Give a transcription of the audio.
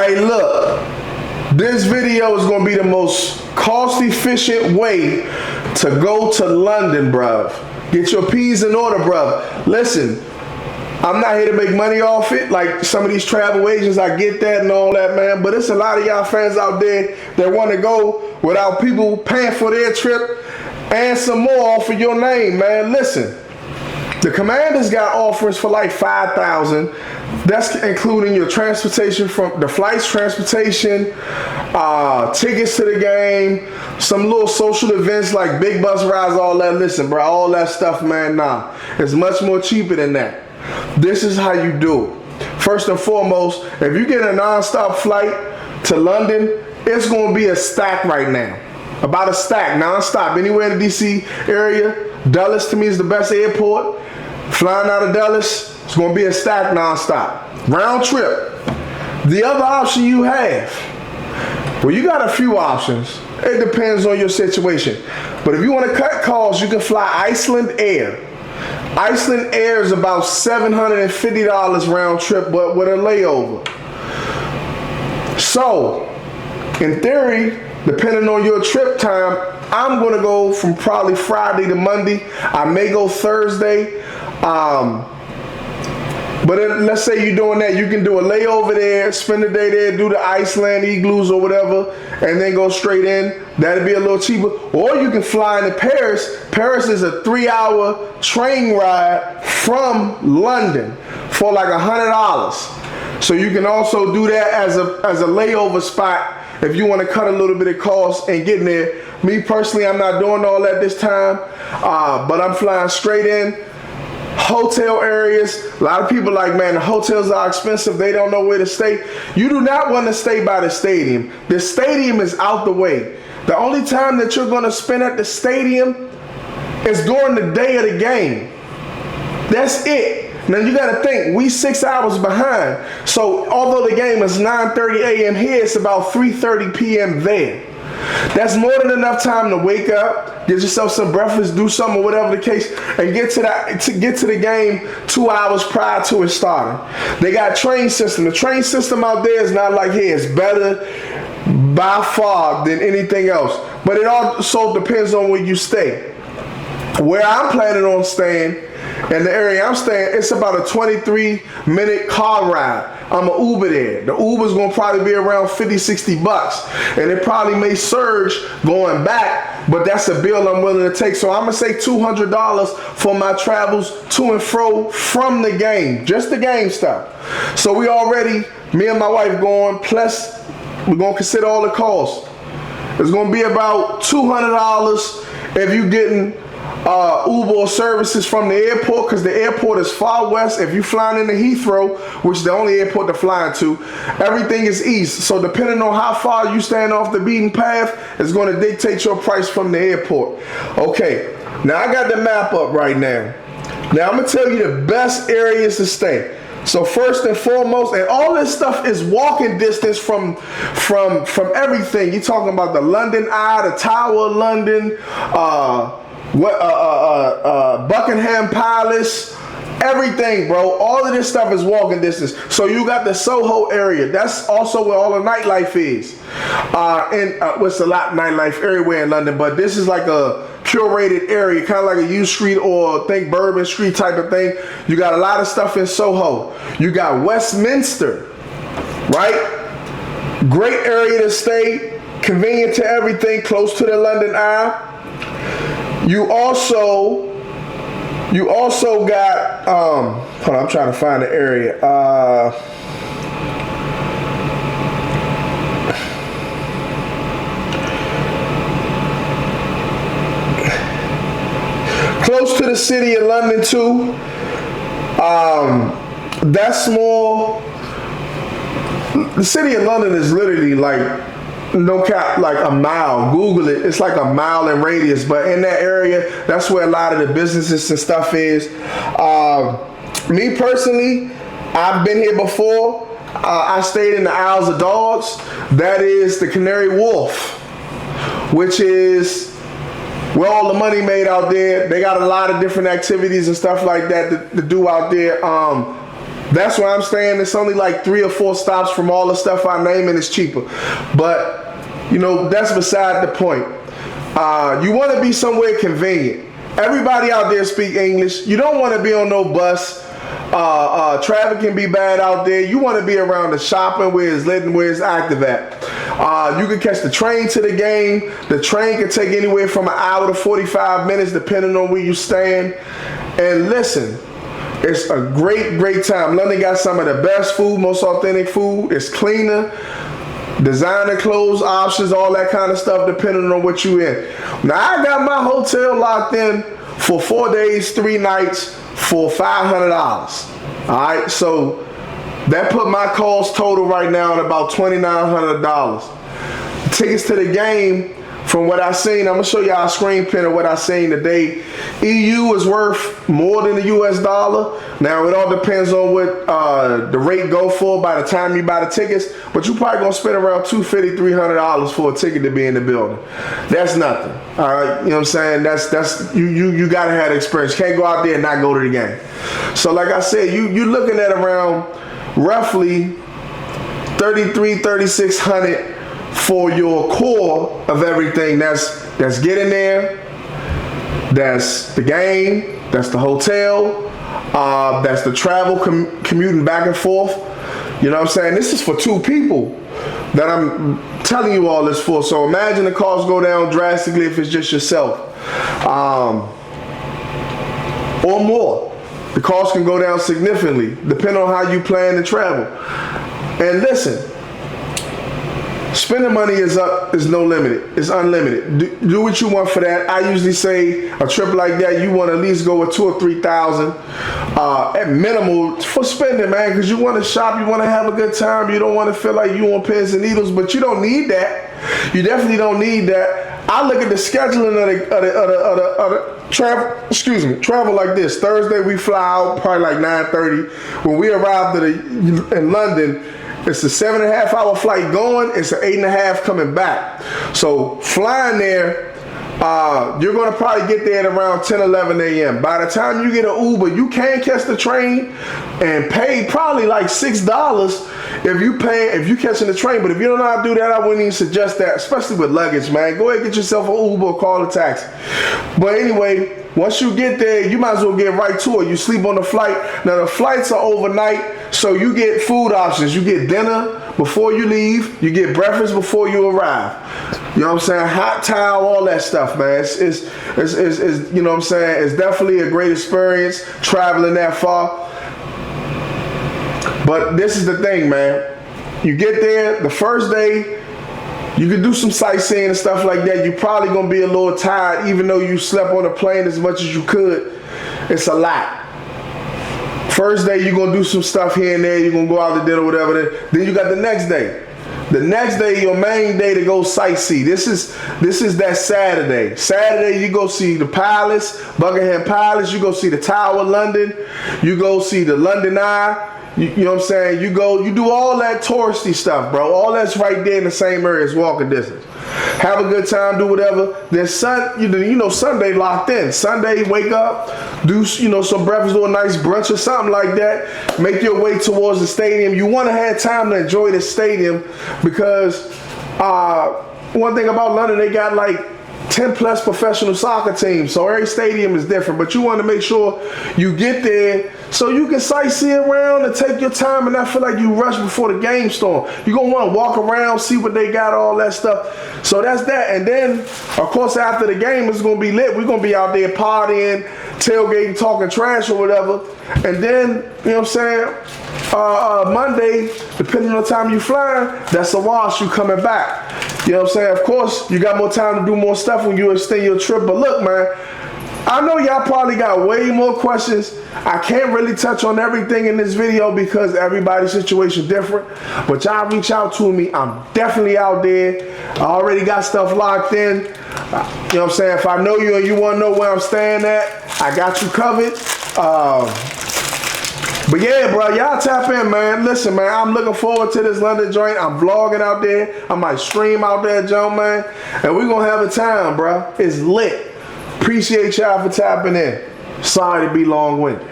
Hey, look, this video is going to be the most cost-efficient way to go to London, bruv. Get your P's in order, bruv. Listen, I'm not here to make money off it, like some of these travel agents. I get that and all that, man. But it's a lot of y'all fans out there that want to go without people paying for their trip and some more off of your name, man. Listen, the Commanders got offers for like $5,000. That's including your transportation from the flights, transportation, tickets to the game, some little social events like big bus rides, all that. Listen, bro, all that stuff, man, nah. It's much more cheaper than that. This is how you do it. First and foremost, if you get a non-stop flight to London, it's going to be a stack right now. About a stack, non-stop, anywhere in the DC area. Dulles to me is the best airport. Flying out of Dulles, it's going to be a stack non-stop. Round trip. The other option you have, well, you got a few options. It depends on your situation. But if you want to cut costs, you can fly Iceland Air. Iceland Air is about $750 round trip, but with a layover. So, in theory, depending on your trip time, I'm going to go from probably Friday to Monday. I may go Thursday. But let's say you're doing that, you can do a layover there, spend the day there, do the Iceland igloos or whatever, and then go straight in. That'd be a little cheaper. Or you can fly into Paris. Paris is a 3-hour train ride from London for like $100. So you can also do that as a layover spot if you want to cut a little bit of cost and get in there. Me personally, I'm not doing all that this time, but I'm flying straight in. Hotel areas, a lot of people like, man, the hotels are expensive, they don't know where to stay. You do not want to stay by the stadium. The stadium is out the way. The only time that you're going to spend at the stadium is during the day of the game. That's it. Now you got to think, we 6 hours behind. So although the game is 9:30 a.m. here, it's about 3:30 p.m. there. That's more than enough time to wake up, get yourself some breakfast, do something or whatever the case, and get to the game 2 hours prior to it starting. They got train system. The train system out there is not like here. It's better by far than anything else. But it also depends on where you stay. Where I'm planning on staying, in the area I'm staying, it's about a 23-minute car ride. I'm an Uber there. The Uber's gonna probably be around $50-$60, and it probably may surge going back, but that's a bill I'm willing to take. So I'm gonna say $200 for my travels to and fro from the game, just the game stuff. So we already, me and my wife going, plus we're gonna consider all the costs. It's gonna be about $200 if you getting Uber services from the airport, because the airport is far west. If you're flying into Heathrow, which is the only airport to fly into, everything is east. So depending on how far you stand off the beaten path, it's going to dictate your price from the airport. Okay, now I got the map up right now. Now I'm going to tell you the best areas to stay. So first and foremost, and all this stuff is walking distance from everything. You're talking about the London Eye, the Tower of London, Buckingham Palace, everything, bro. All of this stuff is walking distance. So you got the Soho area. That's also where all the nightlife is. It's a lot of nightlife everywhere in London, but this is like a curated area, kind of like a U Street or think Bourbon Street type of thing. You got a lot of stuff in Soho. You got Westminster, right? Great area to stay, convenient to everything, close to the London Eye. You also got, hold on, I'm trying to find the area. Close to the city of London too. That's small. The city of London is literally like, no cap, like a mile. Google it. It's like a mile in radius. But in that area, that's where a lot of the businesses and stuff is. Me personally, I've been here before. I stayed in the Isles of Dogs. That is the Canary Wharf, which is where all the money made out there. They got a lot of different activities and stuff like that to do out there. That's where I'm staying. It's only like 3 or 4 stops from all the stuff I name, and it's cheaper. But, that's beside the point. You want to be somewhere convenient. Everybody out there speak English. You don't want to be on no bus. Traffic can be bad out there. You want to be around the shopping where it's lit and where it's active at. You can catch the train to the game. The train can take anywhere from an hour to 45 minutes depending on where you stand. And listen, it's a great time. London got some of the best food, most authentic food. It's cleaner. Designer clothes options, all that kind of stuff depending on what you in. Now I got my hotel locked in for 4 days, 3 nights for $500. Alright, so that put my cost total right now at about $2,900. Tickets to the game, from what I seen, I'm gonna show y'all a screen print of what I seen today. EU is worth more than the US dollar. Now it all depends on what the rate go for by the time you buy the tickets, but you probably gonna spend around $250, $300 for a ticket to be in the building. That's nothing. All right, you know what I'm saying? That's you gotta have the experience. You can't go out there and not go to the game. So like I said, you're looking at around roughly $3,300, $3,600 for your core of everything. That's getting there, that's the game, that's the hotel, that's the travel, commuting back and forth. You know what I'm saying? This is for 2 people that I'm telling you all this for. So imagine the costs go down drastically if it's just yourself, or more. The cost can go down significantly depending on how you plan to travel. And listen, spending money is no limit. It's unlimited. Do what you want for that. I usually say a trip like that, you want to at least go with $2,000 or $3,000 at minimal for spending, man, because you want to shop, you want to have a good time. You don't want to feel like you on pins and needles, but you don't need that. You definitely don't need that. I look at the scheduling of the travel like this. Thursday we fly out probably like 9:30. When we arrived in London, it's a 7.5 hour flight going. It's an 8.5 coming back. So flying there, you're going to probably get there at around 10, 11 a.m. By the time you get an Uber, you can catch the train and pay probably like $6 if you catching the train. But if you don't know how to do that, I wouldn't even suggest that, especially with luggage, man. Go ahead and get yourself an Uber or call a taxi. But anyway, once you get there, you might as well get right to it. You sleep on the flight. Now the flights are overnight, so you get food options. You get dinner before you leave. You get breakfast before you arrive. You know what I'm saying? Hot towel, all that stuff, man. It's you know what I'm saying? It's definitely a great experience traveling that far. But this is the thing, man. You get there the first day. You can do some sightseeing and stuff like that. You're probably going to be a little tired, even though you slept on the plane as much as you could. It's a lot. First day, you're going to do some stuff here and there. You're going to go out to dinner, whatever. Then you got the next day. The next day, your main day to go sightsee. This is that Saturday. Saturday, you go see the Palace, Buckingham Palace. You go see the Tower of London. You go see the London Eye. You know what I'm saying? You do all that touristy stuff, bro. All that's right there in the same area as walking distance. Have a good time, do whatever. Then Sunday locked in. Sunday, wake up, do some breakfast or a nice brunch or something like that. Make your way towards the stadium. You want to have time to enjoy the stadium because one thing about London, they got like 10 plus professional soccer teams, so every stadium is different, but you want to make sure you get there so you can sightsee around and take your time and not feel like you rush before the game storm. You're going to want to walk around, see what they got, all that stuff. So that's that. And then, of course, after the game, it's going to be lit. We're going to be out there partying, tailgating, talking trash or whatever. And then, you know what I'm saying, Monday, depending on the time you flying, that's a wash, you coming back. You know what I'm saying? Of course, you got more time to do more stuff when you extend your trip. But look, man, I know y'all probably got way more questions. I can't really touch on everything in this video because everybody's situation different. But y'all reach out to me. I'm definitely out there. I already got stuff locked in. You know what I'm saying? If I know you and you want to know where I'm staying at, I got you covered. But yeah, bro, y'all tap in, man. Listen, man, I'm looking forward to this London joint. I'm vlogging out there. I might stream out there, Joe, man. And we're going to have a time, bro. It's lit. Appreciate y'all for tapping in. Sorry to be long-winded.